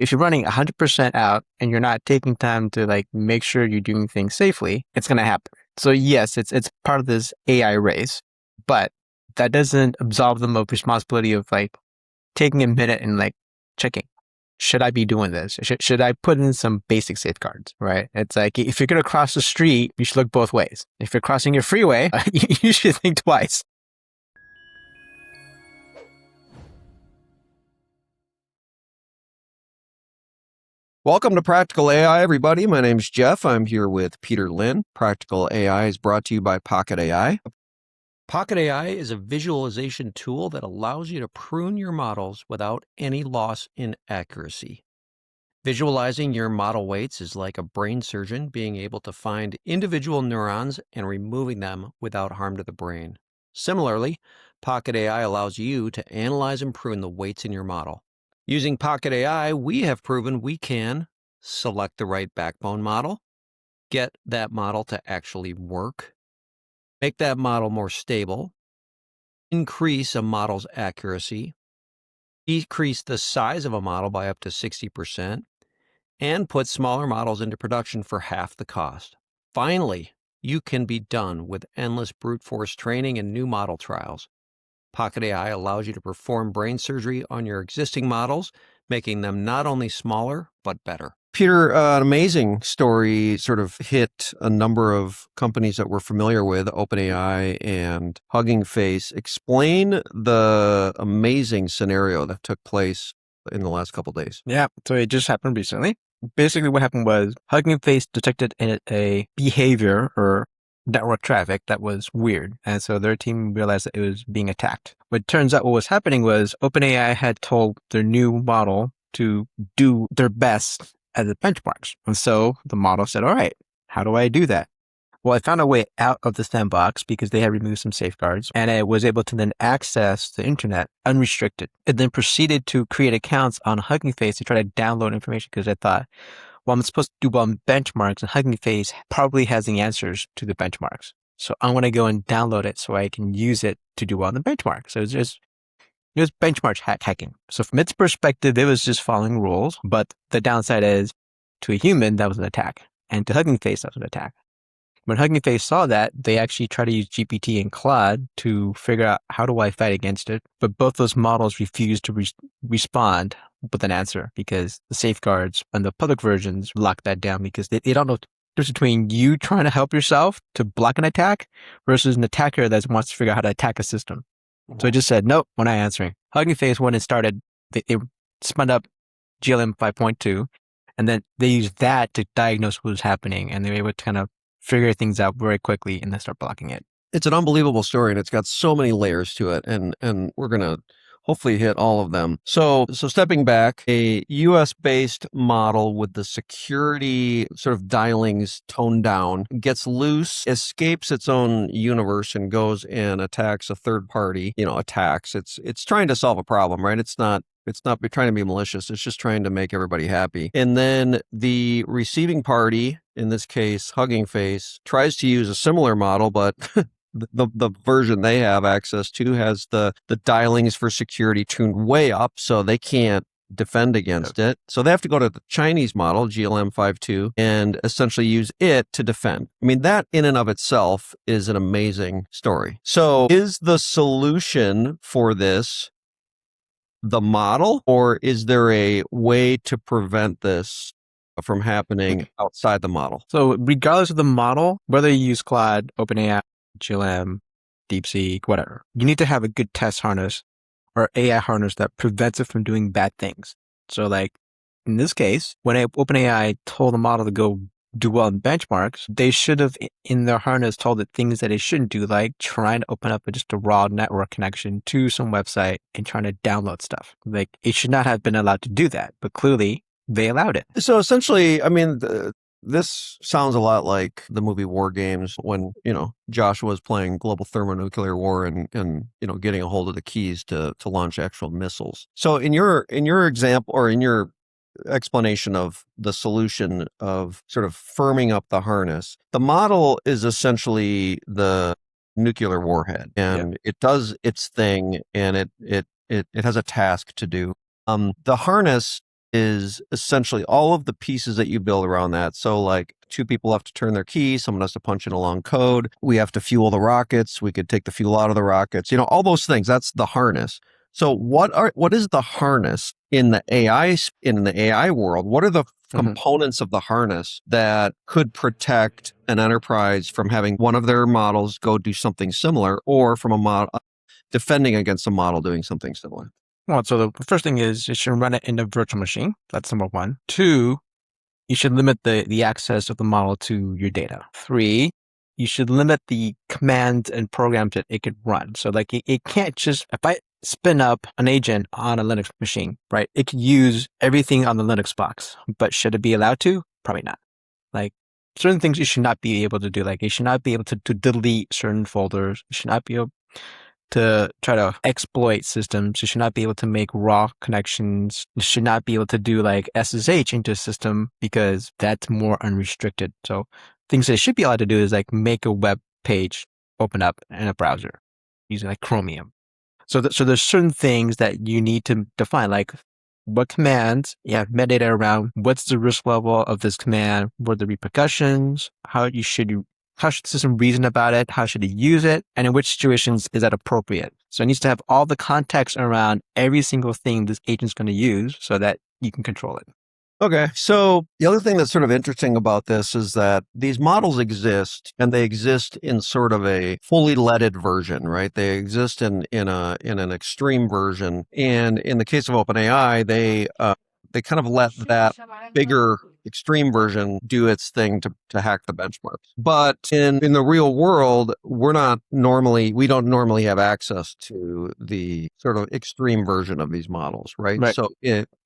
If you're running 100% out and you're not taking time to like make sure you're doing things safely, it's going to happen. So yes, it's part of this AI race, but that doesn't absolve them of responsibility of like taking a minute and like checking. Should I be doing this? Should I put in some basic safeguards, right? It's like, if you're going to cross the street, you should look both ways. If you're crossing your freeway, you should think twice. Welcome to Practical AI, everybody. My name's Jeff. I'm here with Peter Lin. Practical AI is brought to you by Pocket AI. Pocket AI is a visualization tool that allows you to prune your models without any loss in accuracy. Visualizing your model weights is like a brain surgeon being able to find individual neurons and removing them without harm to the brain. Similarly, Pocket AI allows you to analyze and prune the weights in your model. Using Pocket AI, we have proven we can select the right backbone model, get that model to actually work, make that model more stable, increase a model's accuracy, decrease the size of a model by up to 60%, and put smaller models into production for half the cost. Finally, you can be done with endless brute force training and new model trials. Pocket AI allows you to perform brain surgery on your existing models, making them not only smaller, but better. Peter, an amazing story sort of hit a number of companies that we're familiar with, OpenAI and Hugging Face. Explain the amazing scenario that took place in the last couple of days. Yeah, so it just happened recently. Basically, what happened was Hugging Face detected a behavior or network traffic that was weird. And so their team realized that it was being attacked. But it turns out what was happening was OpenAI had told their new model to do their best at the benchmarks. And so the model said, all right, how do I do that? Well, I found a way out of the sandbox because they had removed some safeguards, and I was able to then access the internet unrestricted. It then proceeded to create accounts on Hugging Face to try to download information because I thought, well, I'm supposed to do well on benchmarks, and Hugging Face probably has the answers to the benchmarks. So I'm going to go and download it so I can use it to do well on the benchmark. So it was benchmark hacking. So from its perspective, it was just following rules. But the downside is, to a human, that was an attack. And to Hugging Face, that was an attack. When Hugging Face saw that, they actually tried to use GPT and Claude to figure out how do I fight against it. But both those models refused to respond with an answer because the safeguards and the public versions lock that down because they don't know the difference between you trying to help yourself to block an attack versus an attacker that wants to figure out how to attack a system. So it just said, nope, we're not answering. Hugging Face, when it started, they spun up GLM 5.2, and then they used that to diagnose what was happening, and they were able to kind of figure things out very quickly and then start blocking it. It's an unbelievable story, and it's got so many layers to it, and we're going to hopefully hit all of them. So stepping back, a US-based model with the security sort of dialings toned down gets loose, escapes its own universe, and goes and attacks a third party, attacks. It's trying to solve a problem, right? It's not trying to be malicious. It's just trying to make everybody happy. And then the receiving party, in this case, Hugging Face, tries to use a similar model, but the version they have access to has the dialings for security tuned way up, so they can't defend against it. So they have to go to the Chinese model, GLM 5.2, and essentially use it to defend. I mean, that in and of itself is an amazing story. So is the solution for this the model, or is there a way to prevent this from happening outside the model? So regardless of the model, whether you use Claude, OpenAI, GLM, DeepSeek, whatever, you need to have a good test harness or AI harness that prevents it from doing bad things. So like in this case, when OpenAI told the model to go do well in benchmarks, they should have in their harness told it things that it shouldn't do, like trying to open up just a raw network connection to some website and trying to download stuff. Like it should not have been allowed to do that, but clearly they allowed it. So essentially, I mean, this sounds a lot like the movie War Games when, Joshua was playing global thermonuclear war and getting a hold of the keys to launch actual missiles. So in your example, or in your explanation of the solution of sort of firming up the harness, the model is essentially the nuclear warhead, and it does its thing, and it has a task to do. The harness is essentially all of the pieces that you build around that. So like two people have to turn their key, someone has to punch in a long code, we have to fuel the rockets, we could take the fuel out of the rockets, all those things. That's the harness. So what is the harness in the AI world? What are the components of the harness that could protect an enterprise from having one of their models go do something similar, or from a model defending against a model doing something similar? Well, so the first thing is you should run it in a virtual machine. That's number one. Two, you should limit the access of the model to your data. Three, you should limit the commands and programs that it could run. So like it can't just, if I spin up an agent on a Linux machine, right? It could use everything on the Linux box, but should it be allowed to? Probably not. Like certain things you should not be able to do. Like you should not be able to delete certain folders. You should not be able to try to exploit systems. You should not be able to make raw connections. You should not be able to do like SSH into a system because that's more unrestricted. So things they should be allowed to do is like make a web page open up in a browser using like Chromium. So there's certain things that you need to define, like what commands, you have metadata around what's the risk level of this command, what are the repercussions, how should the system reason about it, how should it use it, and in which situations is that appropriate. So it needs to have all the context around every single thing this agent's going to use so that you can control it. Okay. So the other thing that's sort of interesting about this is that these models exist, and they exist in sort of a fully leaded version, right? They exist in an extreme version. And in the case of OpenAI, they kind of let that bigger extreme version do its thing to hack the benchmarks. But in the real world, we don't normally have access to the sort of extreme version of these models, right? Right. So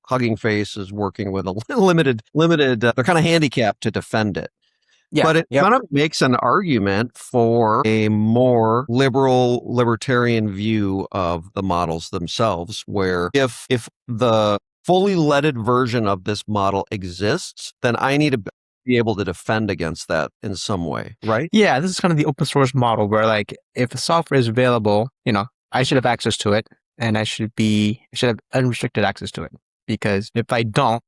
Hugging Face is working with a limited, they're kind of handicapped to defend it. Yeah. But it kind of makes an argument for a more libertarian view of the models themselves, where if the fully leaded version of this model exists, then I need to be able to defend against that in some way, right? Yeah, this is kind of the open source model where like if the software is available, I should have access to it, and I should have unrestricted access to it. Because if I don't,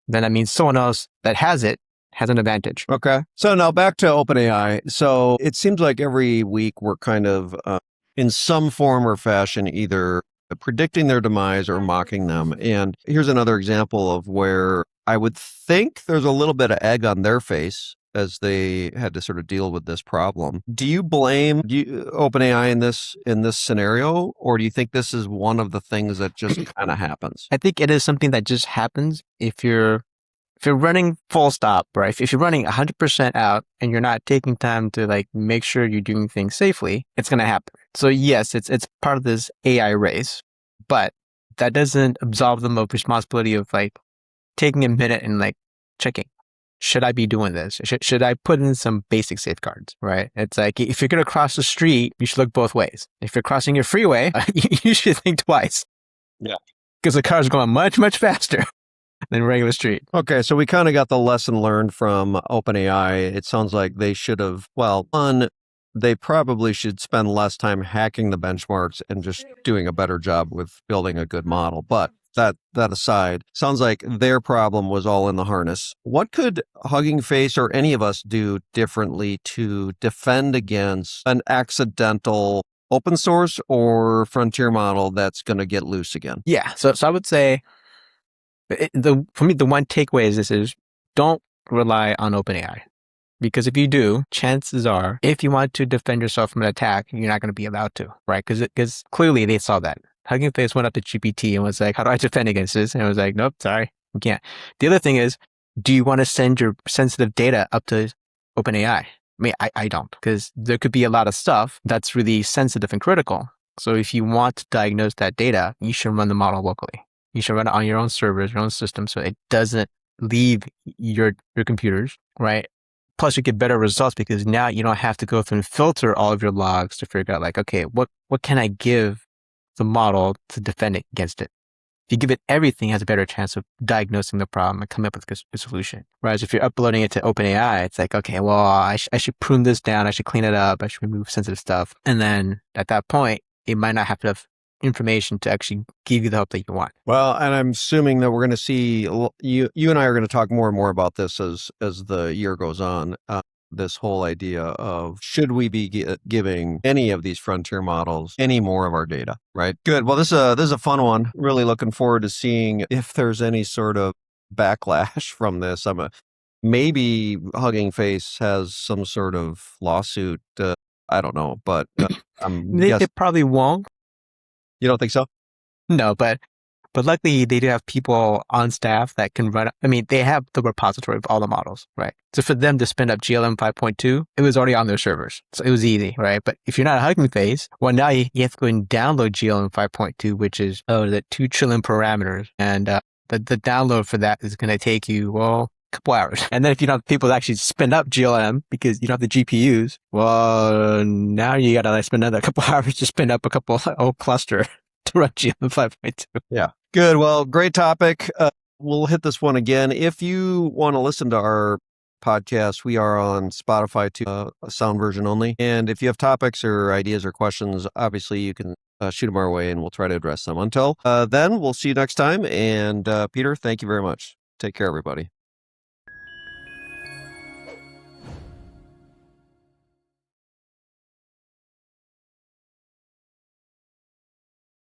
then that means someone else that has it has an advantage. Okay. So now back to OpenAI. So it seems like every week we're kind of in some form or fashion either predicting their demise or mocking them. And here's another example of where I would think there's a little bit of egg on their face as they had to sort of deal with this problem. Do you blame OpenAI in this scenario, or do you think this is one of the things that just kind of happens? I think it is something that just happens if you're running full stop, right? If you're running 100% out and you're not taking time to like make sure you're doing things safely, it's going to happen. So yes, it's part of this AI race, but that doesn't absolve them of responsibility of like taking a minute and like checking. Should I be doing this? Should I put in some basic safeguards, right? It's like, if you're going to cross the street, you should look both ways. If you're crossing your freeway, you should think twice. Yeah. Because the car's going much, much faster than regular street. Okay, so we kind of got the lesson learned from OpenAI. It sounds like they should have, they probably should spend less time hacking the benchmarks and just doing a better job with building a good model. But that aside, sounds like their problem was all in the harness. What could Hugging Face or any of us do differently to defend against an accidental open source or frontier model that's going to get loose again? Yeah, so I would say, for me, the one takeaway is don't rely on OpenAI. Because if you do, chances are, if you want to defend yourself from an attack, you're not going to be allowed to, right? Because clearly they saw that. Hugging Face went up to GPT and was like, how do I defend against this? And it was like, nope, sorry, we can't. The other thing is, do you want to send your sensitive data up to OpenAI? I mean, I don't, because there could be a lot of stuff that's really sensitive and critical. So if you want to diagnose that data, you should run the model locally. You should run it on your own servers, your own system, so it doesn't leave your computers, right? Plus, you get better results because now you don't have to go through and filter all of your logs to figure out like, okay, what can I give the model to defend it against it? If you give it everything, it has a better chance of diagnosing the problem and coming up with a solution. Whereas if you're uploading it to OpenAI, it's like, okay, well, I should prune this down. I should clean it up. I should remove sensitive stuff. And then at that point, it might not have to information to actually give you the help that you want. Well, and I'm assuming that we're going to see you and I are going to talk more and more about this as the year goes on. This whole idea of should we be giving any of these frontier models any more of our data, right? Good. Well, this is a fun one. Really looking forward to seeing if there's any sort of backlash from this. Maybe Hugging Face has some sort of lawsuit. I don't know, but I'm They guessing probably won't. you don't think so? No, but luckily they do have people on staff that can run. I mean, they have the repository of all the models, right? So for them to spin up GLM 5.2, it was already on their servers, so it was easy, right? But if you're not a Hugging Face, well, now you have to go and download GLM 5.2, which is the 2 trillion parameters, and the download for that is going to take you a couple hours. And then if you don't have people to actually spin up GLM because you don't have the GPUs, well, now you got to spend another couple hours to spin up a couple whole cluster to run GLM 5.2. Yeah. Good. Well, great topic. We'll hit this one again. If you want to listen to our podcast, we are on Spotify too, a sound version only. And if you have topics or ideas or questions, obviously you can shoot them our way and we'll try to address them. Until then, we'll see you next time. And Peter, thank you very much. Take care, everybody.